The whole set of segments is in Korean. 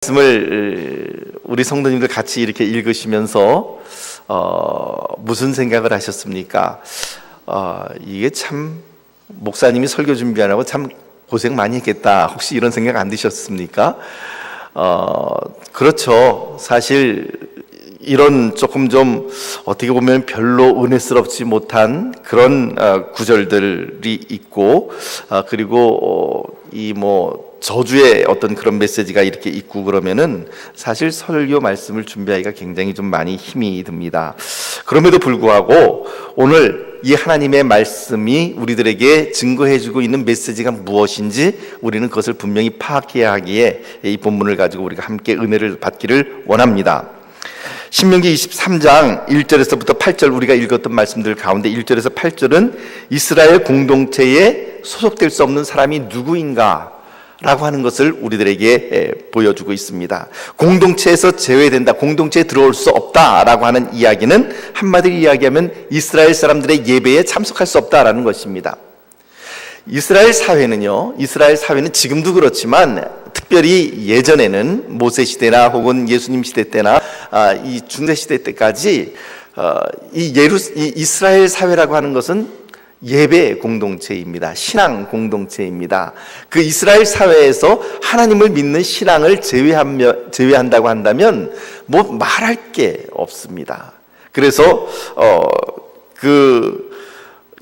말씀을 우리 성도님들 같이 이렇게 읽으시면서 무슨 생각을 하셨습니까? 이게 참 목사님이 설교 준비하라고 참 고생 많이 했겠다, 혹시 이런 생각 안 드셨습니까? 그렇죠. 사실 이런 조금 좀 어떻게 보면 별로 은혜스럽지 못한 그런 구절들이 있고, 그리고 이 저주의 어떤 그런 메시지가 이렇게 있고 그러면은 사실 설교 말씀을 준비하기가 굉장히 좀 많이 힘이 듭니다. 그럼에도 불구하고 오늘 이 하나님의 말씀이 우리들에게 증거해주고 있는 메시지가 무엇인지 우리는 그것을 분명히 파악해야 하기에 이 본문을 가지고 우리가 함께 은혜를 받기를 원합니다. 신명기 23장 1절에서부터 8절 우리가 읽었던 말씀들 가운데 1절에서 8절은 이스라엘 공동체에 소속될 수 없는 사람이 누구인가 라고 하는 것을 우리들에게 보여주고 있습니다. 공동체에서 제외된다, 공동체에 들어올 수 없다라고 하는 이야기는 한마디로 이야기하면 이스라엘 사람들의 예배에 참석할 수 없다라는 것입니다. 이스라엘 사회는 지금도 그렇지만 특별히 예전에는 모세 시대나 혹은 예수님 시대 때나 이 중세 시대 때까지 이 이스라엘 사회라고 하는 것은 예배 공동체입니다. 신앙 공동체입니다. 그 이스라엘 사회에서 하나님을 믿는 신앙을 제외한다고 한다면 말할 게 없습니다. 그래서 그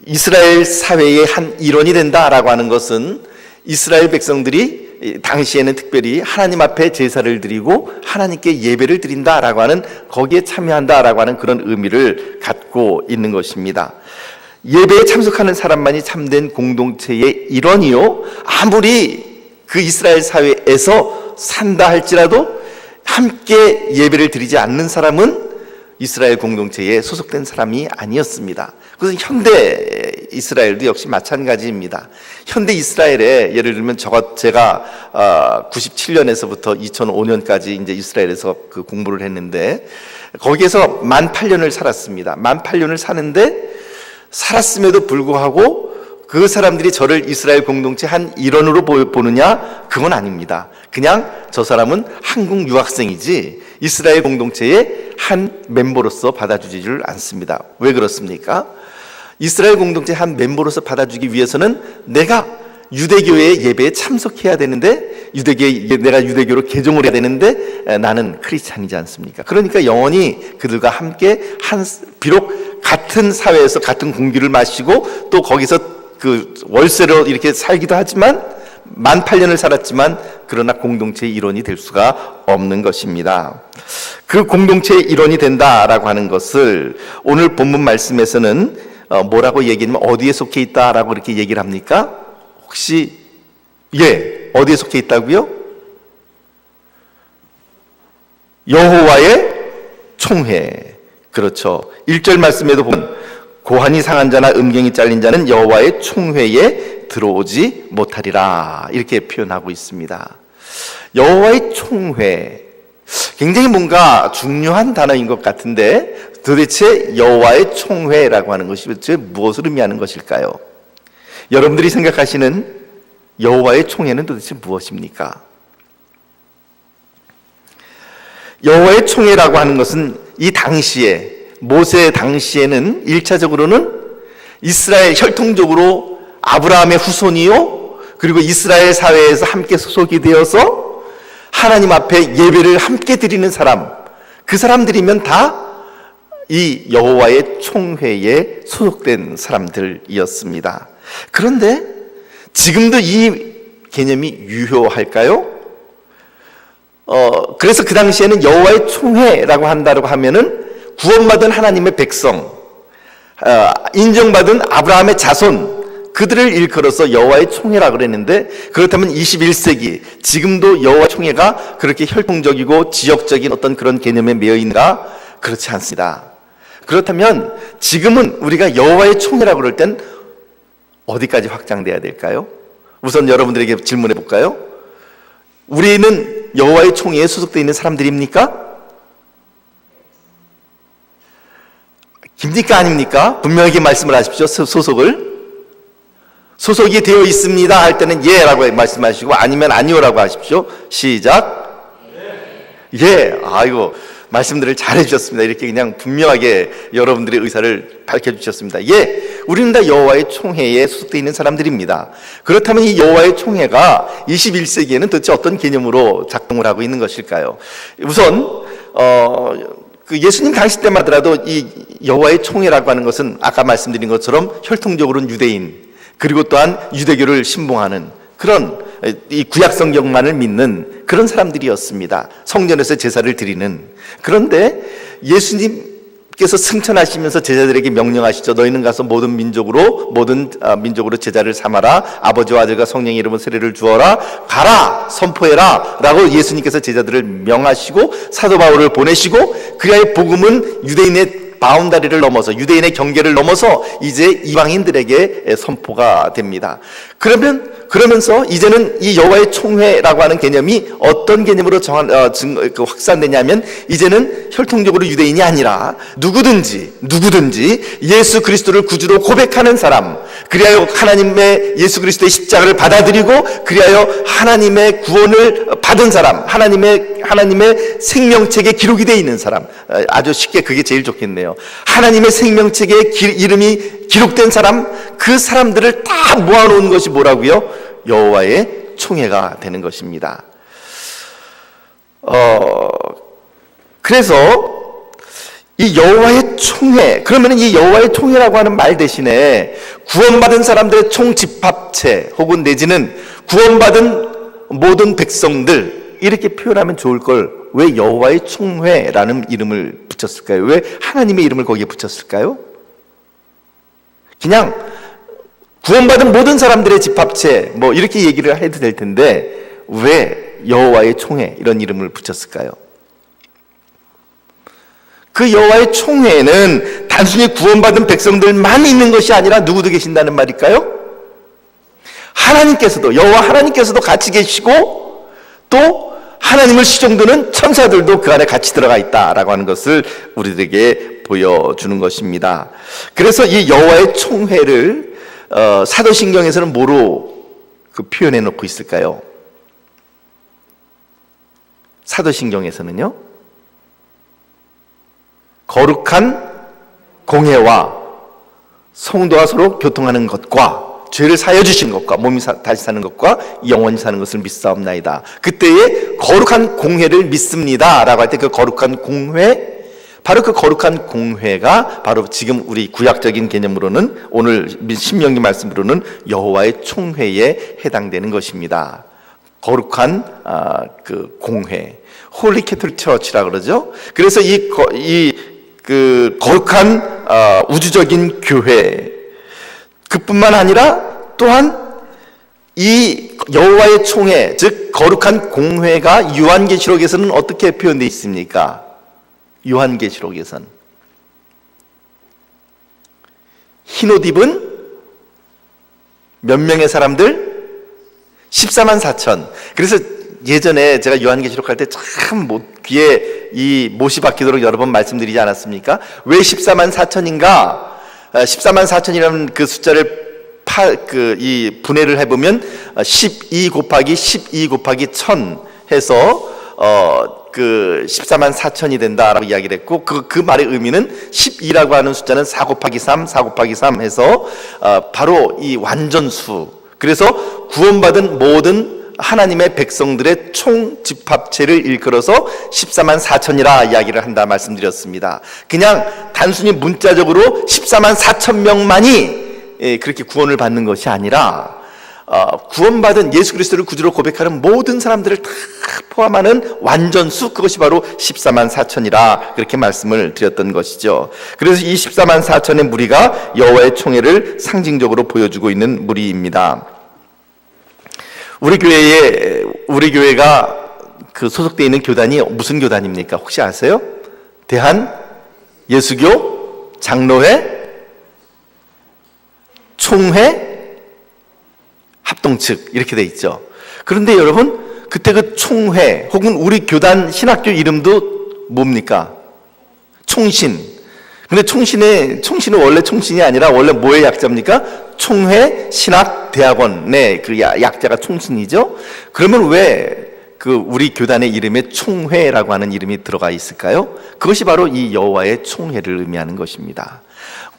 이스라엘 사회의 한 일원이 된다라고 하는 것은 이스라엘 백성들이 당시에는 특별히 하나님 앞에 제사를 드리고 하나님께 예배를 드린다라고 하는, 거기에 참여한다라고 하는 그런 의미를 갖고 있는 것입니다. 예배에 참석하는 사람만이 참된 공동체의 일원이요, 아무리 그 이스라엘 사회에서 산다 할지라도 함께 예배를 드리지 않는 사람은 이스라엘 공동체에 소속된 사람이 아니었습니다. 그것은 현대 이스라엘도 역시 마찬가지입니다. 현대 이스라엘에 예를 들면 제가 97년에서부터 2005년까지 이제 이스라엘에서 그 공부를 했는데, 거기에서 18년을 살았습니다. 18년을 사는데 살았음에도 불구하고 그 사람들이 저를 이스라엘 공동체 한 일원으로 보느냐? 그건 아닙니다. 그냥 저 사람은 한국 유학생이지 이스라엘 공동체의 한 멤버로서 받아주지를 않습니다. 왜 그렇습니까? 이스라엘 공동체 한 멤버로서 받아주기 위해서는 내가 유대교의 예배에 참석해야 되는데, 내가 유대교로 개종을 해야 되는데 나는 크리스찬이지 않습니까? 그러니까 영원히 그들과 함께 비록 같은 사회에서 같은 공기를 마시고 또 거기서 그 월세로 이렇게 살기도 하지만 18년을 살았지만 그러나 공동체의 일원이 될 수가 없는 것입니다. 그 공동체의 일원이 된다라고 하는 것을 오늘 본문 말씀에서는 뭐라고 얘기하면 어디에 속해 있다라고 이렇게 얘기를 합니까? 혹시 어디에 속해 있다고요? 여호와의 총회. 그렇죠. 1절 말씀에도 보면 고환이 상한 자나 음경이 잘린 자는 여호와의 총회에 들어오지 못하리라, 이렇게 표현하고 있습니다. 여호와의 총회, 굉장히 뭔가 중요한 단어인 것 같은데 도대체 여호와의 총회라고 하는 것이 도대체 무엇을 의미하는 것일까요? 여러분들이 생각하시는 여호와의 총회는 도대체 무엇입니까? 여호와의 총회라고 하는 것은 이 당시에, 모세 당시에는 1차적으로는 이스라엘 혈통적으로 아브라함의 후손이요, 그리고 이스라엘 사회에서 함께 소속이 되어서 하나님 앞에 예배를 함께 드리는 사람, 그 사람들이면 다 이 여호와의 총회에 소속된 사람들이었습니다. 그런데 지금도 이 개념이 유효할까요? 그래서 그 당시에는 여호와의 총회라고 한다고 하면은 구원받은 하나님의 백성, 인정받은 아브라함의 자손, 그들을 일컬어서 여호와의 총회라고 그랬는데, 그렇다면 21세기 지금도 여호와 총회가 그렇게 혈통적이고 지역적인 어떤 그런 개념에 매여 있는가? 그렇지 않습니다. 그렇다면 지금은 우리가 여호와의 총회라고 그럴 땐 어디까지 확장돼야 될까요? 우선 여러분들에게 질문해 볼까요? 우리는 여호와의 총회에 소속되어 있는 사람들입니까? 입니까 아닙니까? 분명하게 말씀을 하십시오. 소속이 되어 있습니다 할 때는 예라고 말씀하시고, 아니면 아니요라고 하십시오. 시작. 예, 아이고, 말씀들을 잘 해주셨습니다. 이렇게 그냥 분명하게 여러분들의 의사를 밝혀주셨습니다. 예, 우리는 다 여호와의 총회에 소속되어 있는 사람들입니다. 그렇다면 이 여호와의 총회가 21세기에는 도대체 어떤 개념으로 작동을 하고 있는 것일까요? 우선 그 예수님 당시 때만 하더라도 이 여호와의 총회라고 하는 것은 아까 말씀드린 것처럼 혈통적으로는 유대인, 그리고 또한 유대교를 신봉하는 그런 이 구약 성경만을 믿는 그런 사람들이었습니다. 성전에서 제사를 드리는. 그런데 예수님께서 승천하시면서 제자들에게 명령하시죠. 너희는 가서 모든 민족으로 제자를 삼아라. 아버지와 아들과 성령의 이름으로 세례를 주어라. 가라, 선포해라 라고 예수님께서 제자들을 명하시고 사도 바울을 보내시고, 그리하여 복음은 유대인의 바운다리를 넘어서, 유대인의 경계를 넘어서 이제 이방인들에게 선포가 됩니다. 그러면서 이제는 이 여호와의 총회라고 하는 개념이 어떤 개념으로 확산되냐면, 이제는 혈통적으로 유대인이 아니라 누구든지 예수 그리스도를 구주로 고백하는 사람, 그리하여 하나님의 예수 그리스도의 십자가를 받아들이고 그리하여 하나님의 구원을 받은 사람, 하나님의 생명책에 기록이 되어 있는 사람, 아주 쉽게 그게 제일 좋겠네요. 하나님의 생명책에 이름이 기록된 사람, 그 사람들을 다 모아놓은 것이 뭐라고요? 여호와의 총회가 되는 것입니다. 그래서 이 여호와의 총회, 그러면 이 여호와의 총회라고 하는 말 대신에 구원받은 사람들의 총집합체 혹은 내지는 구원받은 모든 백성들, 이렇게 표현하면 좋을 걸 왜 여호와의 총회라는 이름을 붙였을까요? 왜 하나님의 이름을 거기에 붙였을까요? 그냥 구원받은 모든 사람들의 집합체 뭐 이렇게 얘기를 해도 될 텐데 왜 여호와의 총회 이런 이름을 붙였을까요? 그 여호와의 총회에는 단순히 구원받은 백성들만 있는 것이 아니라 누구도 계신다는 말일까요? 여호와 하나님께서도 같이 계시고, 또 하나님을 시종드는 천사들도 그 안에 같이 들어가 있다라고 하는 것을 우리들에게 보여주는 것입니다. 그래서 이 여호와의 총회를 사도신경에서는 뭐로 표현해 놓고 있을까요? 사도신경에서는요, 거룩한 공회와 성도와 서로 교통하는 것과 죄를 사여 주신 것과 몸이 다시 사는 것과 영원히 사는 것을 믿사옵나이다. 그때에 거룩한 공회를 믿습니다 라고 할 때 그 거룩한 공회, 바로 그 거룩한 공회가 바로 지금 우리 구약적인 개념으로는, 오늘 신명기 말씀으로는 여호와의 총회에 해당되는 것입니다. 거룩한 그 공회, 홀리 캐톨릭 처치라고 그러죠. 그래서 그 거룩한 우주적인 교회, 그뿐만 아니라 또한 이 여호와의 총회, 즉 거룩한 공회가 요한계시록에서는 어떻게 표현되어 있습니까? 요한계시록에서는 흰옷 입은 몇 명의 사람들? 14만 4천. 그래서 예전에 제가 요한계시록 할 때 참 귀에 이 못이 박히도록 여러 번 말씀드리지 않았습니까? 왜 14만 4천인가? 14만 4천이라는 그 숫자를 분해를 해보면 12 곱하기 1000 해서 그 14만 4천이 된다라고 이야기를 했고, 그 말의 의미는 12라고 하는 숫자는 4 곱하기 3 해서 바로 이 완전수, 그래서 구원받은 모든 하나님의 백성들의 총 집합체를 일컬어서 14만 4천이라 이야기를 한다 말씀드렸습니다. 그냥 단순히 문자적으로 14만 4천 명만이 그렇게 구원을 받는 것이 아니라 구원받은 예수 그리스도를 구주로 고백하는 모든 사람들을 다 포함하는 완전수, 그것이 바로 14만 4천이라 그렇게 말씀을 드렸던 것이죠. 그래서 이 14만 4천의 무리가 여호와의 총회를 상징적으로 보여주고 있는 무리입니다. 우리 교회가 그 소속되어 있는 교단이 무슨 교단입니까? 혹시 아세요? 대한 예수교 장로회 총회 합동측 이렇게 돼 있죠. 그런데 여러분, 그때 그 총회 혹은 우리 교단 신학교 이름도 뭡니까? 총신. 근데 총신은 원래 총신이 아니라 원래 뭐의 약자입니까? 총회 신학 대학원의 그 약자가 총신이죠. 그러면 왜 그 우리 교단의 이름에 총회라고 하는 이름이 들어가 있을까요? 그것이 바로 이 여호와의 총회를 의미하는 것입니다.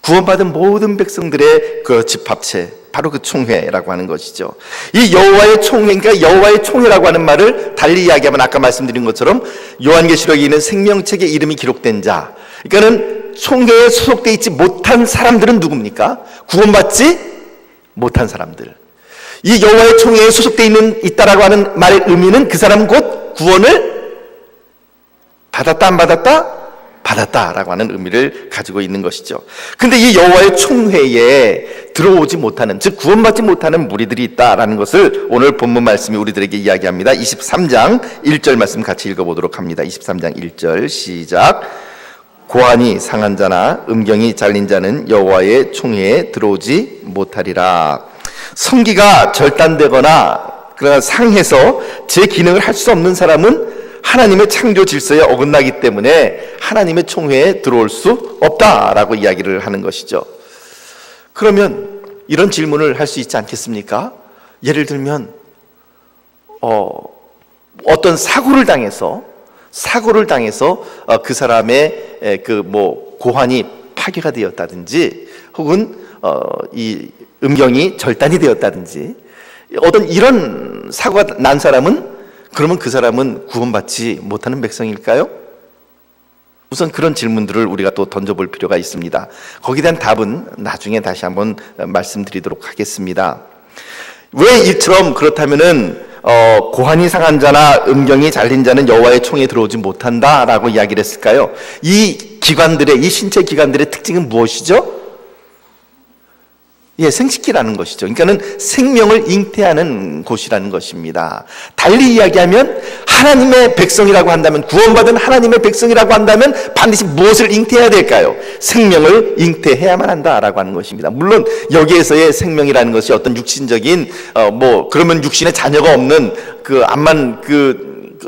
구원받은 모든 백성들의 그 집합체, 바로 그 총회라고 하는 것이죠. 이 여호와의 총회, 그러니까 여호와의 총회라고 하는 말을 달리 이야기하면 아까 말씀드린 것처럼 요한계시록에 있는 생명책에 이름이 기록된 자, 그러니까는 총회에 소속되어 있지 못한 사람들은 누굽니까? 구원받지 못한 사람들. 이 여호와의 총회에 소속되어 있다라고 하는 말의 의미는 그 사람은 곧 구원을 받았다 안 받았다? 받았다라고 하는 의미를 가지고 있는 것이죠. 근데 이 여호와의 총회에 들어오지 못하는, 즉 구원받지 못하는 무리들이 있다라는 것을 오늘 본문 말씀이 우리들에게 이야기합니다. 23장 1절 말씀 같이 읽어보도록 합니다. 23장 1절 시작. 고환이 상한 자나 음경이 잘린 자는 여호와의 총회에 들어오지 못하리라. 성기가 절단되거나 그러나 상해서 제 기능을 할 수 없는 사람은 하나님의 창조 질서에 어긋나기 때문에 하나님의 총회에 들어올 수 없다라고 이야기를 하는 것이죠. 그러면 이런 질문을 할 수 있지 않겠습니까? 예를 들면 어떤 사고를 당해서 그 사람의 그 뭐 고환이 파괴가 되었다든지 혹은 이 음경이 절단이 되었다든지 어떤 이런 사고가 난 사람은, 그러면 그 사람은 구원받지 못하는 백성일까요? 우선 그런 질문들을 우리가 또 던져볼 필요가 있습니다. 거기에 대한 답은 나중에 다시 한번 말씀드리도록 하겠습니다. 왜 이처럼 그렇다면은 고환이 상한 자나 음경이 잘린 자는 여호와의 총에 들어오지 못한다라고 이야기를 했을까요? 이 신체 기관들의 특징은 무엇이죠? 생식기라는 것이죠. 그러니까는 생명을 잉태하는 곳이라는 것입니다. 달리 이야기하면 하나님의 백성이라고 한다면, 구원받은 하나님의 백성이라고 한다면 반드시 무엇을 잉태해야 될까요? 생명을 잉태해야만 한다라고 하는 것입니다. 물론 여기에서의 생명이라는 것이 어떤 육신적인 그러면 육신에 자녀가 없는 암만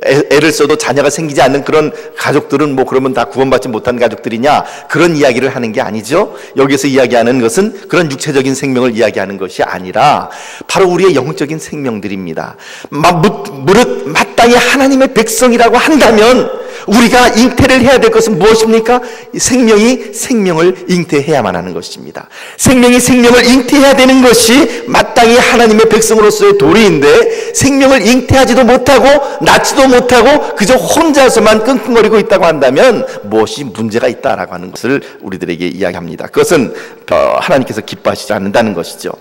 애를 써도 자녀가 생기지 않는 그런 가족들은 그러면 다 구원받지 못한 가족들이냐, 그런 이야기를 하는 게 아니죠. 여기서 이야기하는 것은 그런 육체적인 생명을 이야기하는 것이 아니라 바로 우리의 영적인 생명들입니다. 무릇 마땅히 하나님의 백성이라고 한다면 우리가 잉태를 해야 될 것은 무엇입니까? 생명이 생명을 잉태해야만 하는 것입니다. 생명이 생명을 잉태해야 되는 것이 마땅히 하나님의 백성으로서의 도리인데, 생명을 잉태하지도 못하고 낳지도 못하고 그저 혼자서만 끙끙거리고 있다고 한다면 무엇이 문제가 있다라고 하는 것을 우리들에게 이야기합니다. 그것은 하나님께서 기뻐하시지 않는다는 것이죠.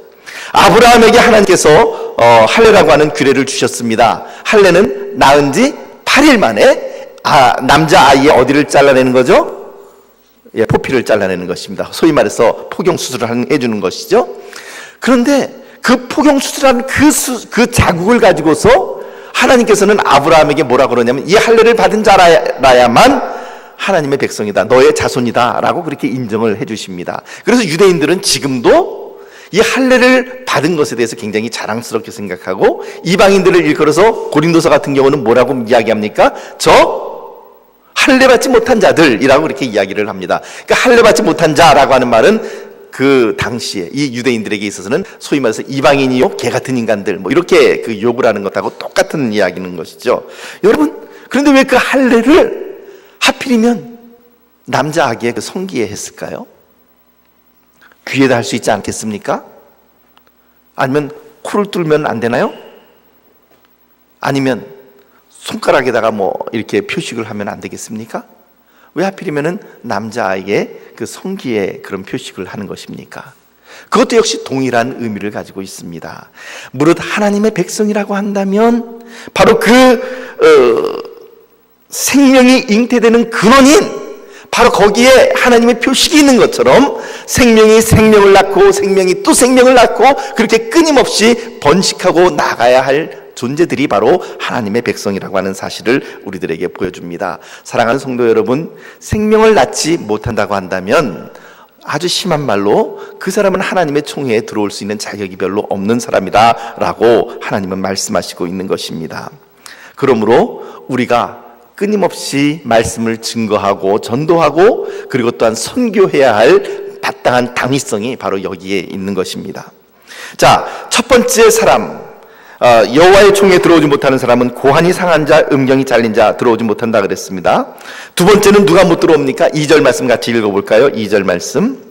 아브라함에게 하나님께서 할례라고 하는 규례를 주셨습니다. 할례는 낳은 지 8일 만에 남자아이의 어디를 잘라내는 거죠? 포피를 잘라내는 것입니다. 소위 말해서 포경수술을 해주는 것이죠. 그런데 그 포경수술한 그 자국을 가지고서 하나님께서는 아브라함에게 뭐라 그러냐면, 이 할례를 받은 자라야만 하나님의 백성이다, 너의 자손이다 라고 그렇게 인정을 해주십니다. 그래서 유대인들은 지금도 이 할례를 받은 것에 대해서 굉장히 자랑스럽게 생각하고, 이방인들을 일컬어서 고린도서 같은 경우는 뭐라고 이야기합니까? 할례 받지 못한 자들이라고 이렇게 이야기를 합니다. 그러니까 할례 받지 못한 자라고 하는 말은 그 당시에 이 유대인들에게 있어서는 소위 말해서 이방인이요 개 같은 인간들 이렇게 그 욕을 하는 것하고 똑같은 이야기는 것이죠. 여러분, 그런데 왜 그 할례를 하필이면 남자 아기의 그 성기에 했을까요? 귀에다 할 수 있지 않겠습니까? 아니면 코를 뚫으면 안 되나요? 아니면 손가락에다가 이렇게 표식을 하면 안 되겠습니까? 왜 하필이면은 남자아이의 그 성기에 그런 표식을 하는 것입니까? 그것도 역시 동일한 의미를 가지고 있습니다. 무릇 하나님의 백성이라고 한다면 바로 생명이 잉태되는 근원인, 바로 거기에 하나님의 표식이 있는 것처럼 생명이 생명을 낳고 생명이 또 생명을 낳고 그렇게 끊임없이 번식하고 나가야 할 존재들이 바로 하나님의 백성이라고 하는 사실을 우리들에게 보여줍니다. 사랑하는 성도 여러분, 생명을 낳지 못한다고 한다면 아주 심한 말로 그 사람은 하나님의 총회에 들어올 수 있는 자격이 별로 없는 사람이다 라고 하나님은 말씀하시고 있는 것입니다. 그러므로 우리가 끊임없이 말씀을 증거하고 전도하고 그리고 또한 선교해야 할 마땅한 당위성이 바로 여기에 있는 것입니다. 자, 첫 번째 사람, 여호와의 총회에 들어오지 못하는 사람은 고환이 상한 자, 음경이 잘린 자 들어오지 못한다 그랬습니다. 두 번째는 누가 못 들어옵니까? 2절 말씀 같이 읽어볼까요? 2절 말씀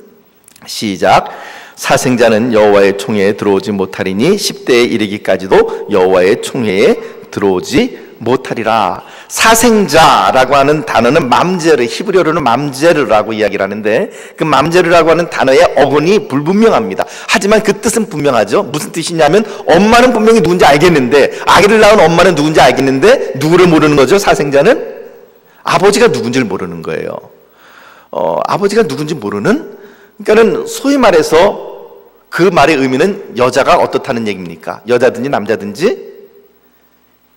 시작. 사생자는 여호와의 총회에 들어오지 못하리니 10대에 이르기까지도 여호와의 총회에 들어오지 못하리라. 사생자라고 하는 단어는 맘제르, 히브리어로는 맘제르라고 이야기를 하는데 그 맘제르라고 하는 단어의 어근이 불분명합니다. 하지만 그 뜻은 분명하죠. 무슨 뜻이냐면 엄마는 분명히 누군지 알겠는데, 아기를 낳은 엄마는 누군지 알겠는데 누구를 모르는 거죠? 사생자는 아버지가 누군지를 모르는 거예요. 아버지가 누군지 모르는, 그러니까는 소위 말해서 그 말의 의미는 여자가 어떻다는 얘기입니까? 여자든지 남자든지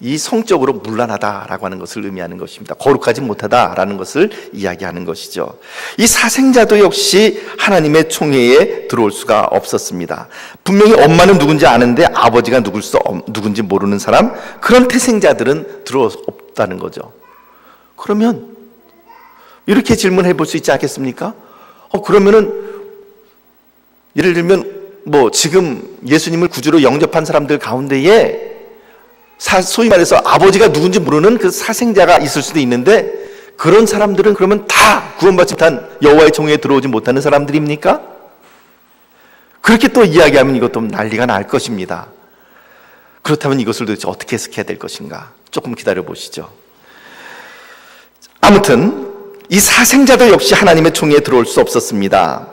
이 성적으로 문란하다라고 하는 것을 의미하는 것입니다. 거룩하지 못하다라는 것을 이야기하는 것이죠. 이 사생자도 역시 하나님의 총회에 들어올 수가 없었습니다. 분명히 엄마는 누군지 아는데 아버지가 누군지 모르는 사람, 그런 태생자들은 들어올 수 없다는 거죠. 그러면 이렇게 질문해 볼 수 있지 않겠습니까? 그러면은 예를 들면 지금 예수님을 구주로 영접한 사람들 가운데에 소위 말해서 아버지가 누군지 모르는 그 사생자가 있을 수도 있는데, 그런 사람들은 그러면 다 구원받지 못한 여호와의 총회에 들어오지 못하는 사람들입니까? 그렇게 또 이야기하면 이것도 난리가 날 것입니다. 그렇다면 이것을 도대체 어떻게 해석해야 될 것인가? 조금 기다려 보시죠. 아무튼 이 사생자도 역시 하나님의 총회에 들어올 수 없었습니다.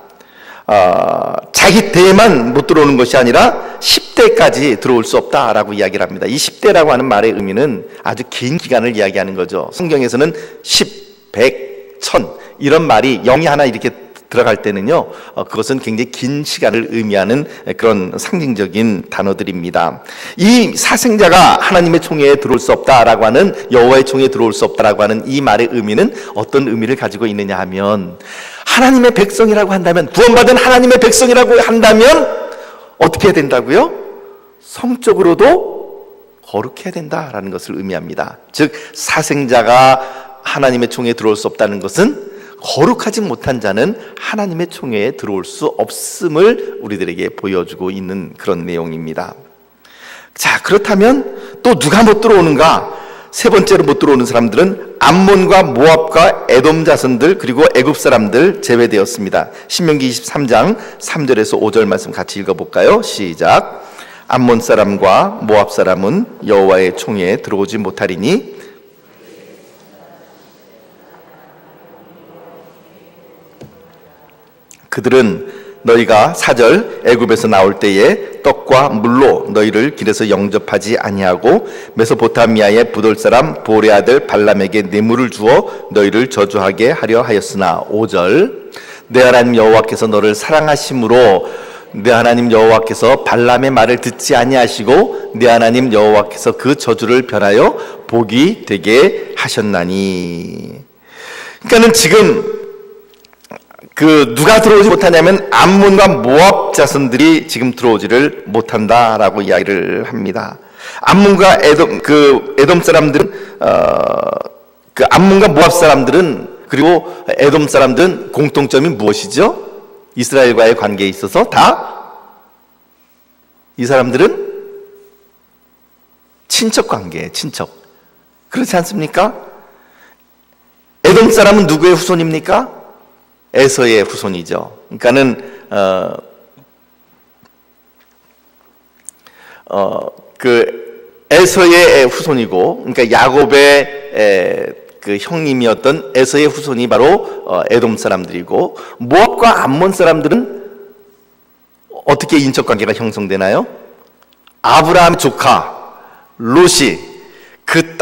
자기 때에만 못 들어오는 것이 아니라 10대까지 들어올 수 없다라고 이야기를 합니다. 이 10대라고 하는 말의 의미는 아주 긴 기간을 이야기하는 거죠. 성경에서는 10, 100, 1000 이런 말이 0이 하나 이렇게 들어갈 때는요, 그것은 굉장히 긴 시간을 의미하는 그런 상징적인 단어들입니다. 이 사생자가 하나님의 총회에 들어올 수 없다라고 하는, 여호와의 총회에 들어올 수 없다라고 하는 이 말의 의미는 어떤 의미를 가지고 있느냐 하면, 하나님의 백성이라고 한다면, 구원받은 하나님의 백성이라고 한다면 어떻게 해야 된다고요? 성적으로도 거룩해야 된다라는 것을 의미합니다. 즉 사생자가 하나님의 총회에 들어올 수 없다는 것은 거룩하지 못한 자는 하나님의 총회에 들어올 수 없음을 우리들에게 보여주고 있는 그런 내용입니다. 자, 그렇다면 또 누가 못 들어오는가? 세 번째로 못 들어오는 사람들은 암몬과 모압과 에돔 자손들, 그리고 애굽 사람들 제외되었습니다. 신명기 23장 3절에서 5절 말씀 같이 읽어볼까요? 시작. 암몬 사람과 모압 사람은 여호와의 총회에 들어오지 못하리니 그들은 너희가 4절 애굽에서 나올 때에 떡과 물로 너희를 길에서 영접하지 아니하고 메소포타미아의 부돌 사람 보레 아들 발람에게 뇌물을 주어 너희를 저주하게 하려 하였으나 5절 내 하나님 여호와께서 너를 사랑하심으로 내 하나님 여호와께서 발람의 말을 듣지 아니하시고 내 하나님 여호와께서 그 저주를 변하여 복이 되게 하셨나니. 그러니까는 지금 누가 들어오지 못하냐면 암몬과 모압 자손들이 지금 들어오지를 못한다라고 이야기를 합니다. 암몬과 에돔 사람들은 암몬과 모압 사람들은, 그리고 에돔 사람들은 공통점이 무엇이죠? 이스라엘과의 관계에 있어서 다 이 사람들은 친척 관계예요. 친척. 그렇지 않습니까? 에돔 사람은 누구의 후손입니까? 에서의 후손이죠. 그러니까는 에서의 후손이고, 그러니까 야곱의 그 형님이었던 에서의 후손이 바로 에돔 사람들이고, 모압과 암몬 사람들은 어떻게 인척 관계가 형성되나요? 아브라함 조카 롯이 그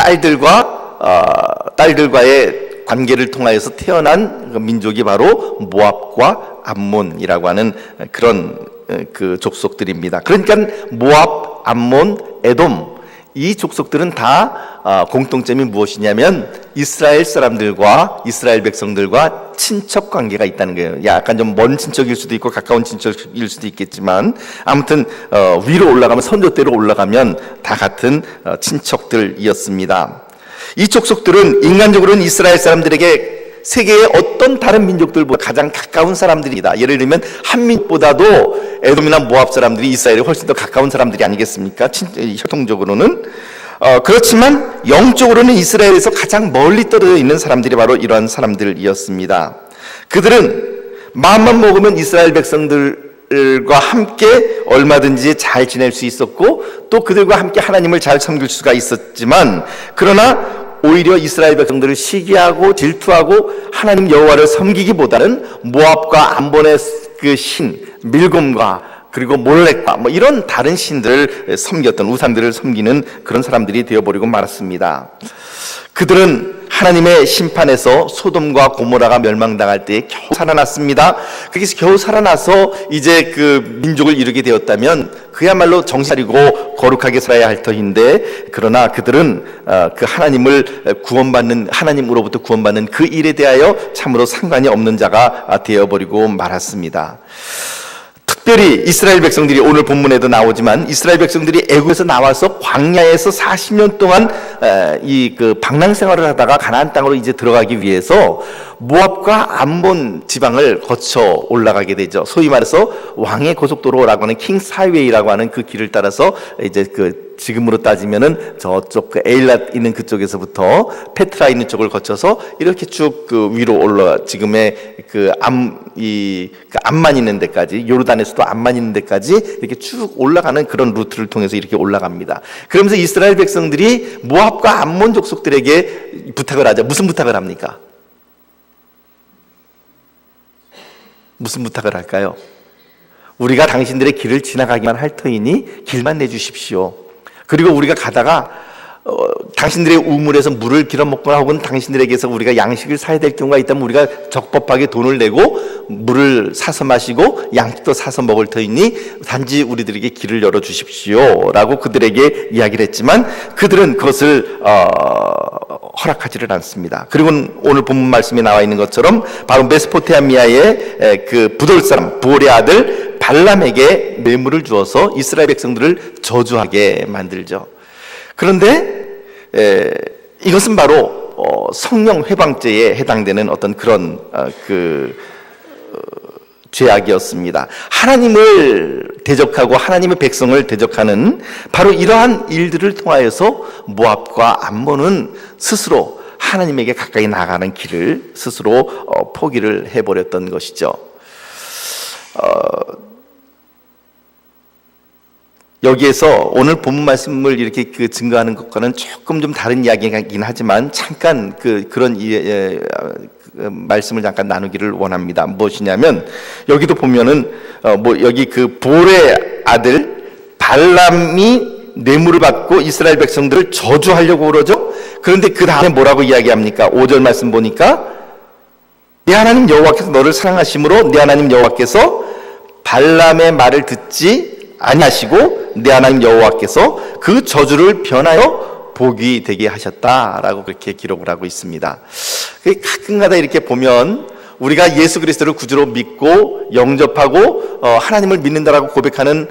딸들과의 관계를 통하여서 태어난 민족이 바로 모압과 암몬이라고 하는 그런 그 족속들입니다. 그러니까 모압, 암몬, 에돔 이 족속들은 다 공통점이 무엇이냐면 이스라엘 사람들과 이스라엘 백성들과 친척 관계가 있다는 거예요. 약간 좀 먼 친척일 수도 있고 가까운 친척일 수도 있겠지만 아무튼 위로 올라가면, 선조대로 올라가면 다 같은 친척들이었습니다. 이 족속들은 인간적으로는 이스라엘 사람들에게 세계의 어떤 다른 민족들보다 가장 가까운 사람들이다. 예를 들면 한민족보다도 에돔이나 모압 사람들이 이스라엘에 훨씬 더 가까운 사람들이 아니겠습니까? 혈통적으로는. 그렇지만 영적으로는 이스라엘에서 가장 멀리 떨어져 있는 사람들이 바로 이러한 사람들이었습니다. 그들은 마음만 먹으면 이스라엘 백성들과 함께 얼마든지 잘 지낼 수 있었고 또 그들과 함께 하나님을 잘 섬길 수가 있었지만, 그러나 오히려 이스라엘 백성들을 시기하고 질투하고 하나님 여호와를 섬기기보다는 모압과 암몬의 그 신 밀곰과 그리고 몰렉과 이런 다른 신들을 섬겼던, 우상들을 섬기는 그런 사람들이 되어버리고 말았습니다. 그들은 하나님의 심판에서 소돔과 고모라가 멸망당할 때에 겨우 살아났습니다. 그래서 겨우 살아나서 이제 그 민족을 이루게 되었다면 그야말로 정신 차리고 거룩하게 살아야 할 터인데, 그러나 그들은 그 하나님을 구원받는, 하나님으로부터 구원받는 그 일에 대하여 참으로 상관이 없는 자가 되어버리고 말았습니다. 특별히 이스라엘 백성들이, 오늘 본문에도 나오지만 이스라엘 백성들이 애굽에서 나와서 광야에서 40년 동안 이 그 방랑 생활을 하다가 가나안 땅으로 이제 들어가기 위해서 모압과 암몬 지방을 거쳐 올라가게 되죠. 소위 말해서 왕의 고속도로라고 하는 킹스 하이웨이라고 하는 그 길을 따라서 이제 그 지금으로 따지면은 저쪽 그 에일랏 있는 그쪽에서부터 페트라 있는 쪽을 거쳐서 이렇게 쭉 그 위로 올라, 지금의 그 암만 있는 데까지, 요르단에서도 암만 있는 데까지 이렇게 쭉 올라가는 그런 루트를 통해서 이렇게 올라갑니다. 그러면서 이스라엘 백성들이 모압과 암몬 족속들에게 부탁을 하죠. 무슨 부탁을 합니까? 무슨 부탁을 할까요? 우리가 당신들의 길을 지나가기만 할 터이니 길만 내주십시오. 그리고 우리가 가다가 당신들의 우물에서 물을 길어 먹거나 혹은 당신들에게서 우리가 양식을 사야 될 경우가 있다면 우리가 적법하게 돈을 내고 물을 사서 마시고 양식도 사서 먹을 터이니 단지 우리들에게 길을 열어주십시오 라고 그들에게 이야기를 했지만, 그들은 그것을 허락하지를 않습니다. 그리고 오늘 본문 말씀에 나와 있는 것처럼 바로 메소포타미아의 그 부돌 사람 부올의 아들 발람에게 뇌물을 주어서 이스라엘 백성들을 저주하게 만들죠. 그런데 이것은 바로 성령 회방죄에 해당되는 어떤 그런 죄악이었습니다. 하나님을 대적하고 하나님의 백성을 대적하는 바로 이러한 일들을 통하여서 모압과 암몬은 스스로 하나님에게 가까이 나가는 길을 스스로 포기를 해버렸던 것이죠. 여기에서 오늘 본문 말씀을 이렇게 증거하는 것과는 조금 좀 다른 이야기이긴 하지만 잠깐 그런 말씀을 잠깐 나누기를 원합니다. 무엇이냐면 여기도 보면은 여기 그 볼의 아들 발람이 뇌물을 받고 이스라엘 백성들을 저주하려고 그러죠. 그런데 그 다음에 뭐라고 이야기합니까? 5절 말씀 보니까 내 하나님 여호와께서 너를 사랑하심으로 내 하나님 여호와께서 발람의 말을 듣지 아니하시고 내 하나님 여호와께서 그 저주를 변하여 복이 되게 하셨다라고 그렇게 기록을 하고 있습니다. 가끔가다 이렇게 보면 우리가 예수 그리스도를 구주로 믿고 영접하고 하나님을 믿는다라고 고백하는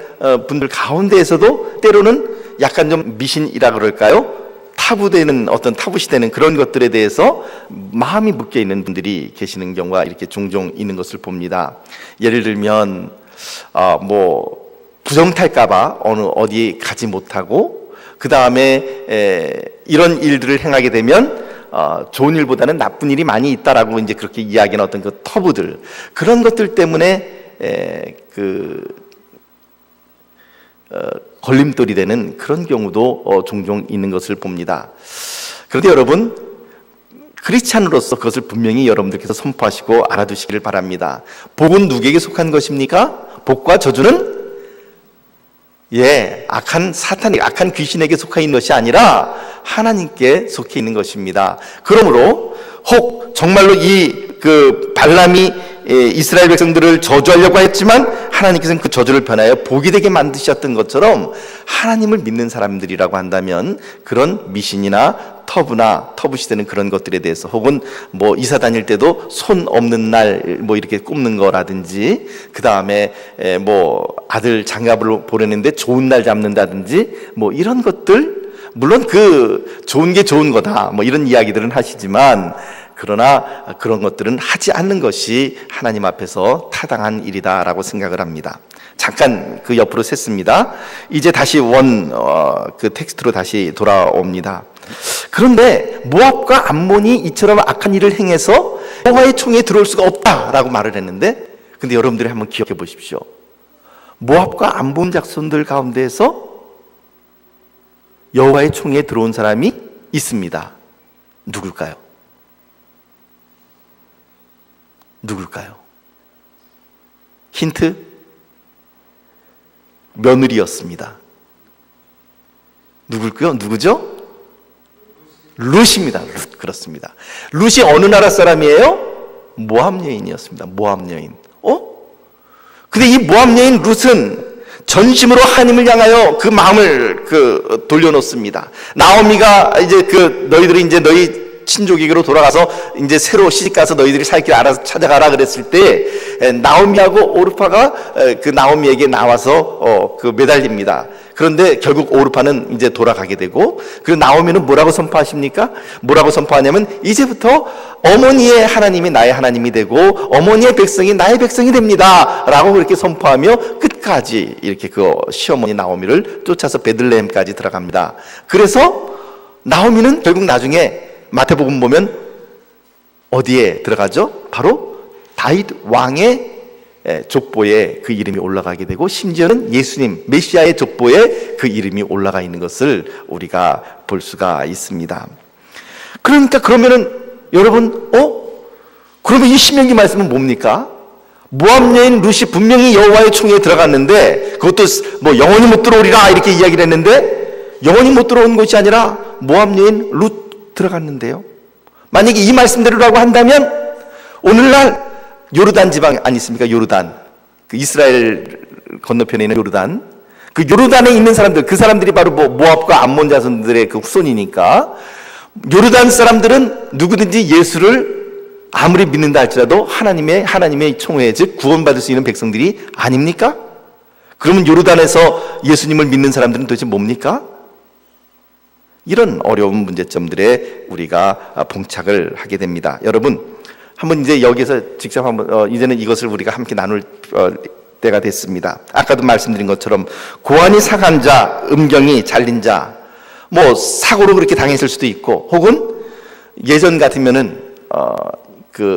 분들 가운데에서도 때로는 약간 좀 미신이라 그럴까요? 타부되는 어떤 타부시되는 그런 것들에 대해서 마음이 묶여 있는 분들이 계시는 경우가 이렇게 종종 있는 것을 봅니다. 예를 들면 부정탈까봐 어디 가지 못하고 그 다음에 이런 일들을 행하게 되면 좋은 일보다는 나쁜 일이 많이 있다라고 이제 그렇게 이야기하는 어떤 그 터부들, 그런 것들 때문에 걸림돌이 되는 그런 경우도 종종 있는 것을 봅니다. 그런데 여러분, 크리스찬으로서 그것을 분명히 여러분들께서 선포하시고 알아두시기를 바랍니다. 복은 누구에게 속한 것입니까? 복과 저주는 악한 사탄, 악한 귀신에게 속해 있는 것이 아니라 하나님께 속해 있는 것입니다. 그러므로 혹 정말로 발람이 이스라엘 백성들을 저주하려고 했지만 하나님께서는 그 저주를 변하여 복이 되게 만드셨던 것처럼 하나님을 믿는 사람들이라고 한다면 그런 미신이나 터부시되는 그런 것들에 대해서, 혹은 이사 다닐 때도 손 없는 날 이렇게 꼽는 거라든지, 그 다음에 아들 장가를 보내는데 좋은 날 잡는다든지 이런 것들, 물론 그 좋은 게 좋은 거다 뭐 이런 이야기들은 하시지만, 그러나 그런 것들은 하지 않는 것이 하나님 앞에서 타당한 일이다라고 생각을 합니다. 잠깐 그 옆으로 샜습니다. 이제 다시 그 텍스트로 다시 돌아옵니다. 그런데 모압과 암몬이 이처럼 악한 일을 행해서 여호와의 총회에 들어올 수가 없다라고 말을 했는데, 근데 여러분들이 한번 기억해 보십시오. 모압과 암몬 작손들 가운데에서 여호와의 총회에 들어온 사람이 있습니다. 누굴까요? 누굴까요? 힌트? 며느리였습니다. 누구죠? 룻입니다. 룻, 그렇습니다. 룻이 어느 나라 사람이에요? 모압 여인이었습니다. 모압 여인. 근데 이 모압 여인 룻은 전심으로 하나님을 향하여 그 마음을 돌려놓습니다. 나오미가 이제 너희들이 이제 너희 친족에게로 돌아가서 이제 새로 시집가서 너희들이 살 길 알아서 찾아가라 그랬을 때, 나오미하고 오르파가 그 나오미에게 나와서 매달립니다. 그런데 결국 오르파는 이제 돌아가게 되고, 그리고 나오미는 뭐라고 선포하십니까? 뭐라고 선포하냐면, 이제부터 어머니의 하나님이 나의 하나님이 되고 어머니의 백성이 나의 백성이 됩니다 라고 그렇게 선포하며 끝까지 이렇게 그 시어머니 나오미를 쫓아서 베들레헴까지 들어갑니다. 그래서 나오미는 결국 나중에 마태복음 보면 어디에 들어가죠? 바로 다윗 왕의 족보에 그 이름이 올라가게 되고, 심지어는 예수님 메시아의 족보에 그 이름이 올라가 있는 것을 우리가 볼 수가 있습니다. 그러니까 그러면은 여러분, 그러면 이 신명기 말씀은 뭡니까? 모압 여인 룻이 분명히 여호와의 총회에 들어갔는데, 그것도 뭐 영원히 못 들어오리라 이렇게 이야기를 했는데, 영원히 못 들어온 것이 아니라 모압 여인 룻 들어갔는데요. 만약에 이 말씀대로라고 한다면 오늘날 요르단 지방 아니 있습니까? 요르단, 그 이스라엘 건너편에 있는 요르단, 그 요르단에 있는 사람들, 그 사람들이 바로 모압과 암몬 자손들의 그 후손이니까, 요르단 사람들은 누구든지 예수를 아무리 믿는다 할지라도 하나님의 총회, 즉 구원받을 수 있는 백성들이 아닙니까? 그러면 요르단에서 예수님을 믿는 사람들은 도대체 뭡니까? 이런 어려운 문제점들에 우리가 봉착을 하게 됩니다. 여러분, 한번 이제 여기서 직접 한번 이제는 이것을 우리가 함께 나눌 때가 됐습니다. 아까도 말씀드린 것처럼 고환이 상한 자, 음경이 잘린 자, 뭐 사고로 그렇게 당했을 수도 있고, 혹은 예전 같으면은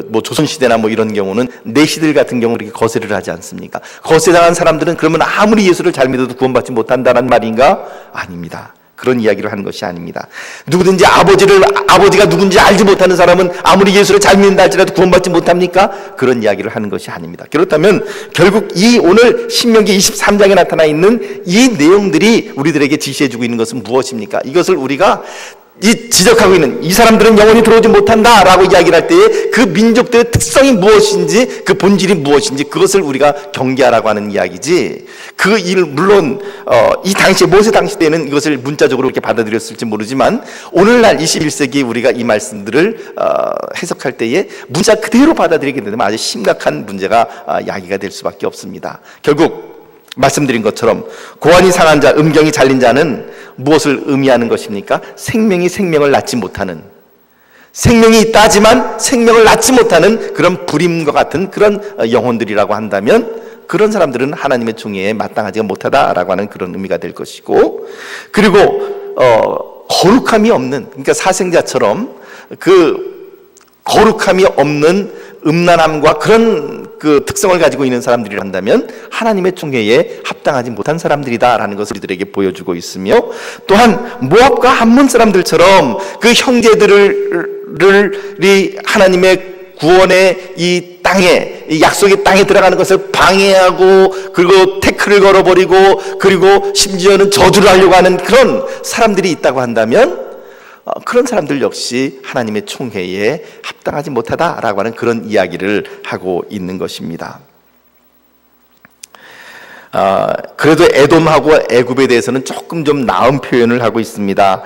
뭐 조선시대나 뭐 이런 경우는 내시들 같은 경우 이렇게 거세를 하지 않습니까? 거세당한 사람들은 그러면 아무리 예수를 잘 믿어도 구원받지 못한다는 말인가? 아닙니다. 그런 이야기를 하는 것이 아닙니다. 누구든지 아버지가 누군지 알지 못하는 사람은 아무리 예수를 잘 믿는다 할지라도 구원받지 못합니까? 그런 이야기를 하는 것이 아닙니다. 그렇다면 결국 이 오늘 신명기 23장에 나타나 있는 이 내용들이 우리들에게 지시해주고 있는 것은 무엇입니까? 이것을 우리가 지적하고 있는 이 사람들은 영원히 들어오지 못한다라고 이야기를 할 때에 그 민족들의 특성이 무엇인지, 그 본질이 무엇인지 그것을 우리가 경계하라고 하는 이야기지, 그 일 물론 이 당시에 모세 당시 때는 이것을 문자적으로 이렇게 받아들였을지 모르지만 오늘날 21세기 우리가 이 말씀들을 해석할 때에 문자 그대로 받아들이게 되면 아주 심각한 문제가 야기가 될 수밖에 없습니다. 결국 말씀드린 것처럼 고환이 상한 자, 음경이 잘린 자는 무엇을 의미하는 것입니까? 생명이 생명을 낳지 못하는, 생명이 있다 하지만 생명을 낳지 못하는 그런 불임과 같은 그런 영혼들이라고 한다면, 그런 사람들은 하나님의 총회에 마땅하지가 못하다라고 하는 그런 의미가 될 것이고, 그리고 거룩함이 없는, 그러니까 사생자처럼 그 거룩함이 없는 음란함과 그런 그 특성을 가지고 있는 사람들이 한다면 하나님의 총회에 합당하지 못한 사람들이다라는 것을 우리들에게 보여주고 있으며, 또한 모압과 암몬 사람들처럼 그 형제들이 하나님의 구원의 이 땅에, 이 약속의 땅에 들어가는 것을 방해하고, 그리고 태클을 걸어버리고, 그리고 심지어는 저주를 하려고 하는 그런 사람들이 있다고 한다면, 그런 사람들 역시 하나님의 총회에 합당하지 못하다라고 하는 그런 이야기를 하고 있는 것입니다. 그래도 에돔하고 애굽에 대해서는 조금 좀 나은 표현을 하고 있습니다.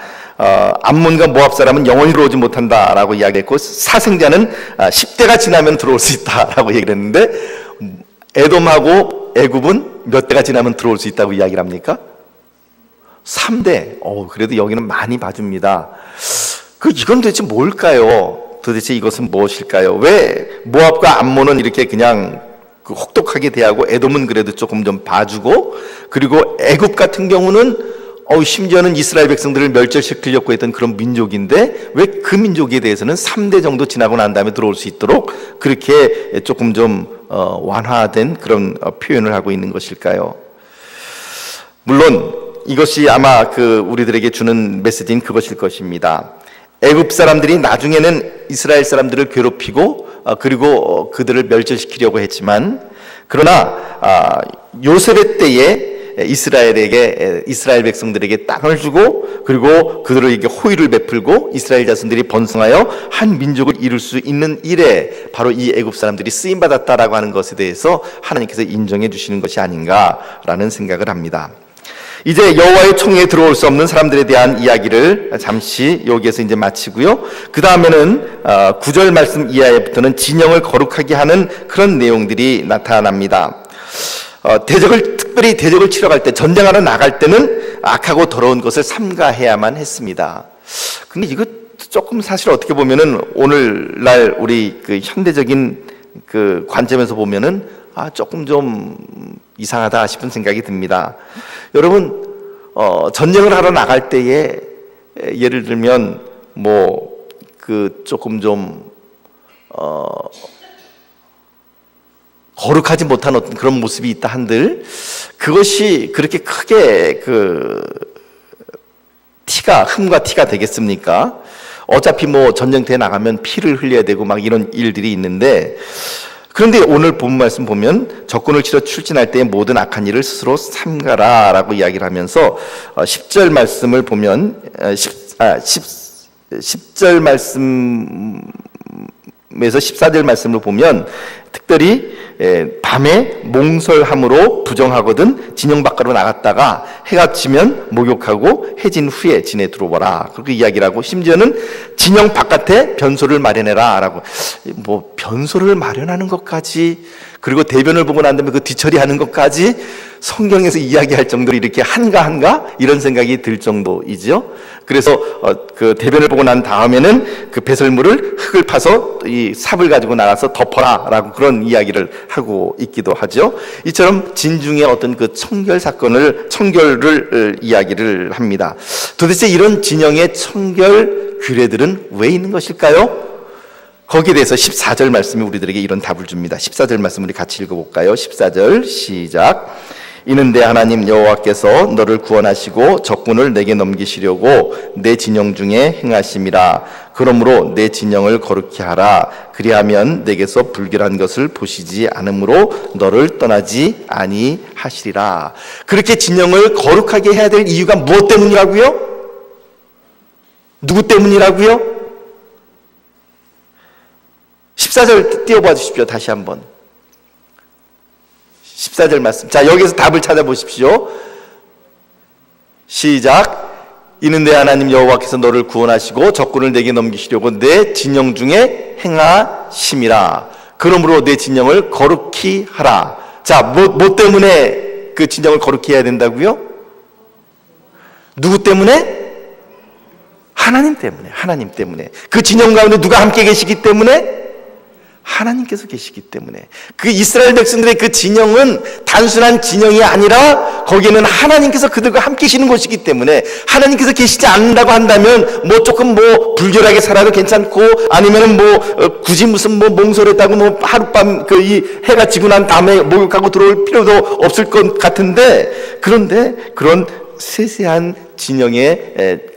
암몬과 모압 사람은 영원히 들어오지 못한다라고 이야기했고, 사생자는 10대가 지나면 들어올 수 있다라고 얘기를 했는데, 에돔하고 애굽은 몇 대가 지나면 들어올 수 있다고 이야기를 합니까? 3대. 그래도 여기는 많이 봐줍니다. 이건 도대체 뭘까요? 도대체 이것은 무엇일까요? 왜 모압과 암몬은 이렇게 그냥 혹독하게 대하고 에돔은 그래도 조금 좀 봐주고, 그리고 애굽 같은 경우는 심지어는 이스라엘 백성들을 멸절시키려고 했던 그런 민족인데 왜 그 민족에 대해서는 3대 정도 지나고 난 다음에 들어올 수 있도록 그렇게 조금 좀 완화된 그런 표현을 하고 있는 것일까요? 물론 이것이 아마 우리들에게 주는 메시지는 그것일 것입니다. 애굽 사람들이 나중에는 이스라엘 사람들을 괴롭히고 그리고 그들을 멸절시키려고 했지만, 그러나 요셉의 때에 이스라엘 백성들에게 땅을 주고 그리고 그들에게 호의를 베풀고 이스라엘 자손들이 번성하여 한 민족을 이룰 수 있는 일에 바로 이 애굽 사람들이 쓰임 받았다라고 하는 것에 대해서 하나님께서 인정해 주시는 것이 아닌가라는 생각을 합니다. 이제 여호와의 총회에 들어올 수 없는 사람들에 대한 이야기를 잠시 여기에서 이제 마치고요. 그 다음에는 9절 말씀 이하에부터는 진영을 거룩하게 하는 그런 내용들이 나타납니다. 특별히 대적을 치러 갈 때, 전쟁하러 나갈 때는 악하고 더러운 것을 삼가해야만 했습니다. 근데 이거 조금 사실 어떻게 보면은 오늘날 우리 현대적인 관점에서 보면은 조금 좀 이상하다 싶은 생각이 듭니다. 여러분, 전쟁을 하러 나갈 때에 예를 들면 조금 좀 거룩하지 못한 어떤 그런 모습이 있다 한들, 그것이 그렇게 크게 흠과 티가 되겠습니까? 어차피 전쟁터에 나가면 피를 흘려야 되고 막 이런 일들이 있는데, 그런데 오늘 본 말씀 보면 적군을 치러 출진할 때의 모든 악한 일을 스스로 삼가라 라고 이야기를 하면서 10절 말씀을 보면 10절 말씀에서 14절 말씀을 보면 특별히 밤에 몽설함으로 부정하거든 진영 밖으로 나갔다가 해가 지면 목욕하고 해진 후에 진에 들어오라, 그렇게 이야기를 하고, 심지어는 진영 바깥에 변소를 마련해라 라고. 변소를 마련하는 것까지, 그리고 대변을 보고 난 다음에 그 뒤처리하는 것까지 성경에서 이야기할 정도로 이렇게 한가 이런 생각이 들 정도이죠. 그래서 대변을 보고 난 다음에는 배설물을 흙을 파서 이 삽을 가지고 나가서 덮어라 라고 그런 이야기를 하고 있기도 하죠. 이처럼 진중의 어떤 청결을 이야기를 합니다. 도대체 이런 진영의 청결 규례들은 왜 있는 것일까요? 거기에 대해서 14절 말씀이 우리들에게 이런 답을 줍니다. 14절 말씀 우리 같이 읽어볼까요? 14절 시작. 이는 내 하나님 여호와께서 너를 구원하시고 적군을 내게 넘기시려고 내 진영 중에 행하심이라. 그러므로 내 진영을 거룩히 하라. 그리하면 내게서 불결한 것을 보시지 않으므로 너를 떠나지 아니하시리라. 그렇게 진영을 거룩하게 해야 될 이유가 무엇 때문이라고요? 누구 때문이라고요? 14절 띄워봐 주십시오. 다시 한번 14절 말씀. 자, 여기서 답을 찾아보십시오. 시작. 이는 내 하나님 여호와께서 너를 구원하시고 적군을 내게 넘기시려고 내 진영 중에 행하심이라. 그러므로 내 진영을 거룩히 하라. 자, 뭐 때문에 그 진영을 거룩히 해야 된다고요? 누구 때문에? 하나님 때문에. 하나님 때문에. 그 진영 가운데 누가 함께 계시기 때문에? 하나님께서 계시기 때문에. 그 이스라엘 백성들의 그 진영은 단순한 진영이 아니라 거기에는 하나님께서 그들과 함께 계시는 곳이기 때문에, 하나님께서 계시지 않는다고 한다면 조금 불결하게 살아도 괜찮고, 아니면은 굳이 무슨 몽설했다고 하룻밤 이 해가 지고 난 다음에 목욕하고 들어올 필요도 없을 것 같은데, 그런데 그런 세세한 진영의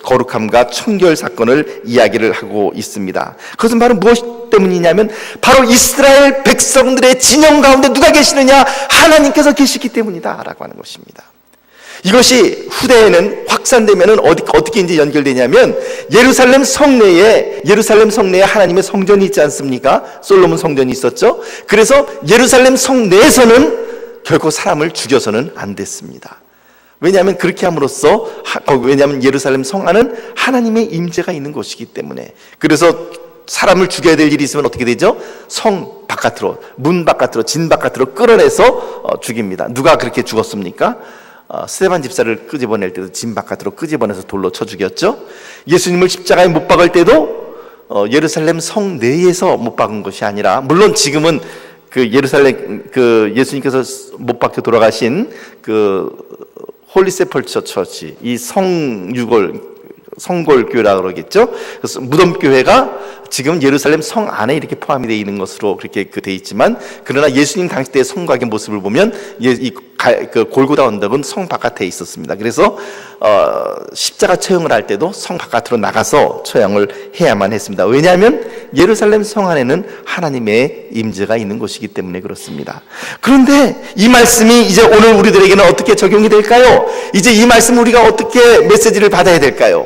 거룩함과 청결 사건을 이야기를 하고 있습니다. 그것은 바로 무엇 때문이냐면 바로 이스라엘 백성들의 진영 가운데 누가 계시느냐? 하나님께서 계시기 때문이다 라고 하는 것입니다. 이것이 후대에는 확산되면은 어떻게 이제 연결되냐면 예루살렘 성내에 하나님의 성전이 있지 않습니까? 솔로몬 성전이 있었죠. 그래서 예루살렘 성내에서는 결코 사람을 죽여서는 안 됐습니다. 왜냐하면 그렇게 함으로써, 왜냐하면 예루살렘 성 안은 하나님의 임재가 있는 곳이기 때문에. 그래서 사람을 죽여야 될 일이 있으면 어떻게 되죠? 성 바깥으로, 문 바깥으로, 진 바깥으로 끌어내서 죽입니다. 누가 그렇게 죽었습니까? 스데반 집사를 끄집어낼 때도 진 바깥으로 끄집어내서 돌로 쳐 죽였죠. 예수님을 십자가에 못 박을 때도 예루살렘 성 내에서 못 박은 것이 아니라, 물론 지금은 그 예루살렘 그 예수님께서 못 박혀 돌아가신 그 홀리 세펄처 처치, 이 성골교회라 그러겠죠. 그래서 무덤교회가 지금 예루살렘 성 안에 이렇게 포함이 되어 있는 것으로 그렇게 돼 있지만, 그러나 예수님 당시 때의 성곽의 모습을 보면 그 골고다 언덕은 성 바깥에 있었습니다. 그래서 십자가 처형을 할 때도 성 바깥으로 나가서 처형을 해야만 했습니다. 왜냐하면 예루살렘 성 안에는 하나님의 임재가 있는 곳이기 때문에 그렇습니다. 그런데 이 말씀이 이제 오늘 우리들에게는 어떻게 적용이 될까요? 이제 이 말씀 우리가 어떻게 메시지를 받아야 될까요?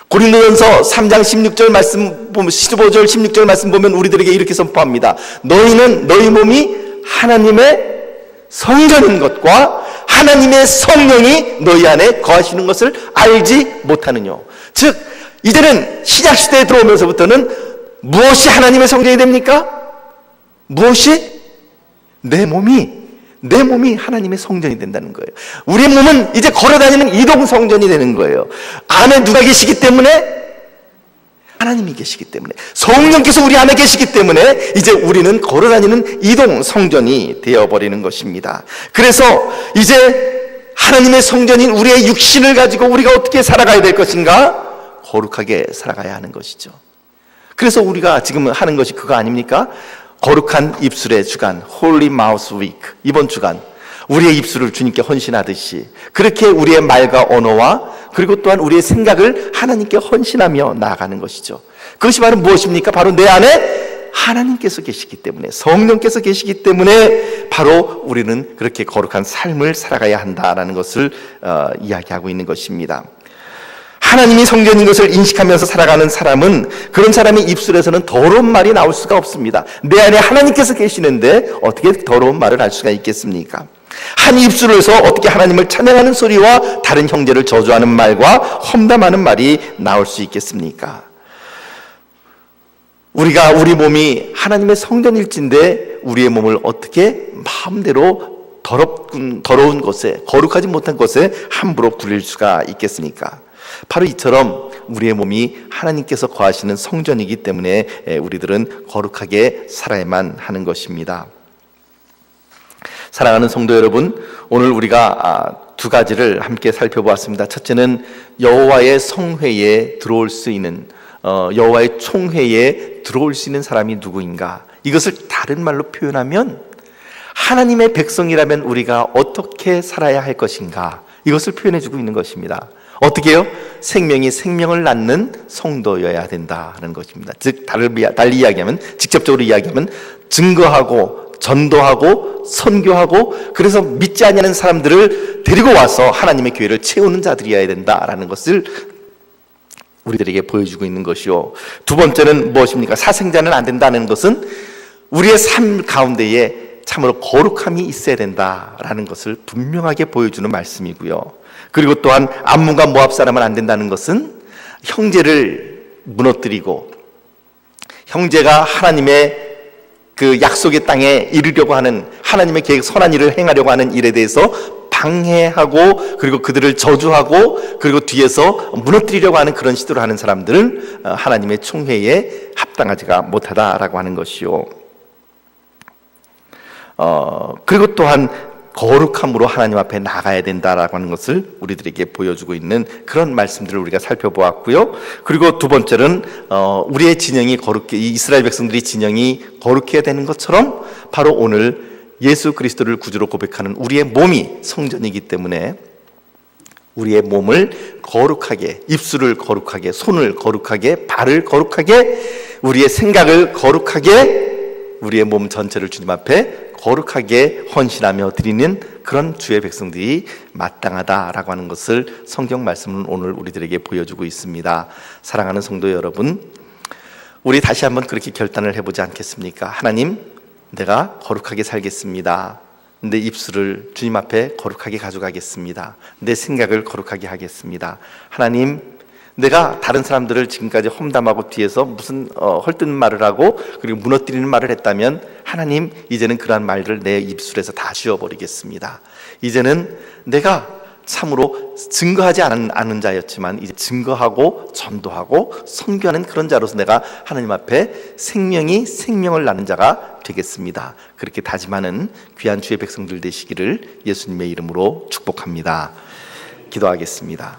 고린도전서 3장 16절 말씀 보면, 15절 16절 말씀 보면 우리들에게 이렇게 선포합니다. 너희는 너희 몸이 하나님의 성전인 것과 하나님의 성령이 너희 안에 거하시는 것을 알지 못하느냐. 즉 이제는 신약 시대에 들어오면서부터는 무엇이 하나님의 성전이 됩니까? 무엇이? 내 몸이 하나님의 성전이 된다는 거예요. 우리의 몸은 이제 걸어다니는 이동 성전이 되는 거예요. 안에 누가 계시기 때문에? 하나님이 계시기 때문에, 성령께서 우리 안에 계시기 때문에 이제 우리는 걸어다니는 이동 성전이 되어버리는 것입니다. 그래서 이제 하나님의 성전인 우리의 육신을 가지고 우리가 어떻게 살아가야 될 것인가? 거룩하게 살아가야 하는 것이죠. 그래서 우리가 지금 하는 것이 그거 아닙니까? 거룩한 입술의 주간, Holy Mouth Week, 이번 주간 우리의 입술을 주님께 헌신하듯이 그렇게 우리의 말과 언어와 그리고 또한 우리의 생각을 하나님께 헌신하며 나아가는 것이죠. 그것이 바로 무엇입니까? 바로 내 안에 하나님께서 계시기 때문에, 성령께서 계시기 때문에 바로 우리는 그렇게 거룩한 삶을 살아가야 한다라는 것을 이야기하고 있는 것입니다. 하나님이 성전인 것을 인식하면서 살아가는 사람은, 그런 사람의 입술에서는 더러운 말이 나올 수가 없습니다. 내 안에 하나님께서 계시는데 어떻게 더러운 말을 할 수가 있겠습니까? 한 입술에서 어떻게 하나님을 찬양하는 소리와 다른 형제를 저주하는 말과 험담하는 말이 나올 수 있겠습니까? 우리 몸이 하나님의 성전일진데 우리의 몸을 어떻게 마음대로 더러운 것에, 거룩하지 못한 것에 함부로 부릴 수가 있겠습니까? 바로 이처럼 우리의 몸이 하나님께서 거하시는 성전이기 때문에 우리들은 거룩하게 살아야만 하는 것입니다. 사랑하는 성도 여러분, 오늘 우리가 두 가지를 함께 살펴보았습니다. 첫째는 여호와의 성회에 들어올 수 있는, 여호와의 총회에 들어올 수 있는 사람이 누구인가? 이것을 다른 말로 표현하면 하나님의 백성이라면 우리가 어떻게 살아야 할 것인가? 이것을 표현해주고 있는 것입니다. 어떻게 해요? 생명이 생명을 낳는 성도여야 된다는 것입니다. 즉 달리 이야기하면, 직접적으로 이야기하면 증거하고 전도하고 선교하고, 그래서 믿지 않는 사람들을 데리고 와서 하나님의 교회를 채우는 자들이어야 된다라는 것을 우리들에게 보여주고 있는 것이요. 두 번째는 무엇입니까? 사생자는 안 된다는 것은 우리의 삶 가운데에 참으로 거룩함이 있어야 된다라는 것을 분명하게 보여주는 말씀이고요. 그리고 또한 암몬과 모압 사람은 안 된다는 것은 형제를 무너뜨리고 형제가 하나님의 그 약속의 땅에 이르려고 하는, 하나님의 계획 선한 일을 행하려고 하는 일에 대해서 방해하고 그리고 그들을 저주하고 그리고 뒤에서 무너뜨리려고 하는 그런 시도를 하는 사람들은 하나님의 총회에 합당하지가 못하다라고 하는 것이요. 그리고 또한 거룩함으로 하나님 앞에 나가야 된다라고 하는 것을 우리들에게 보여주고 있는 그런 말씀들을 우리가 살펴보았고요. 그리고 두 번째는 우리의 진영이 거룩해, 이스라엘 백성들이 진영이 거룩해야 되는 것처럼 바로 오늘 예수 그리스도를 구주로 고백하는 우리의 몸이 성전이기 때문에 우리의 몸을 거룩하게, 입술을 거룩하게, 손을 거룩하게, 발을 거룩하게, 우리의 생각을 거룩하게, 우리의 몸 전체를 주님 앞에 거룩하게 헌신하며 드리는 그런 주의 백성들이 마땅하다라고 하는 것을 성경 말씀은 오늘 우리들에게 보여주고 있습니다. 사랑하는 성도 여러분, 우리 다시 한번 그렇게 결단을 해보지 않겠습니까? 하나님, 내가 거룩하게 살겠습니다. 내 입술을 주님 앞에 거룩하게 가져가겠습니다. 내 생각을 거룩하게 하겠습니다. 하나님, 내가 다른 사람들을 지금까지 험담하고 뒤에서 무슨 헐뜯는 말을 하고 그리고 무너뜨리는 말을 했다면 하나님, 이제는 그러한 말들을 내 입술에서 다 지워버리겠습니다. 이제는 내가 참으로 증거하지 않은 자였지만 이제 증거하고 전도하고 선교하는 그런 자로서 내가 하나님 앞에 생명을 나는 자가 되겠습니다. 그렇게 다짐하는 귀한 주의 백성들 되시기를 예수님의 이름으로 축복합니다. 기도하겠습니다.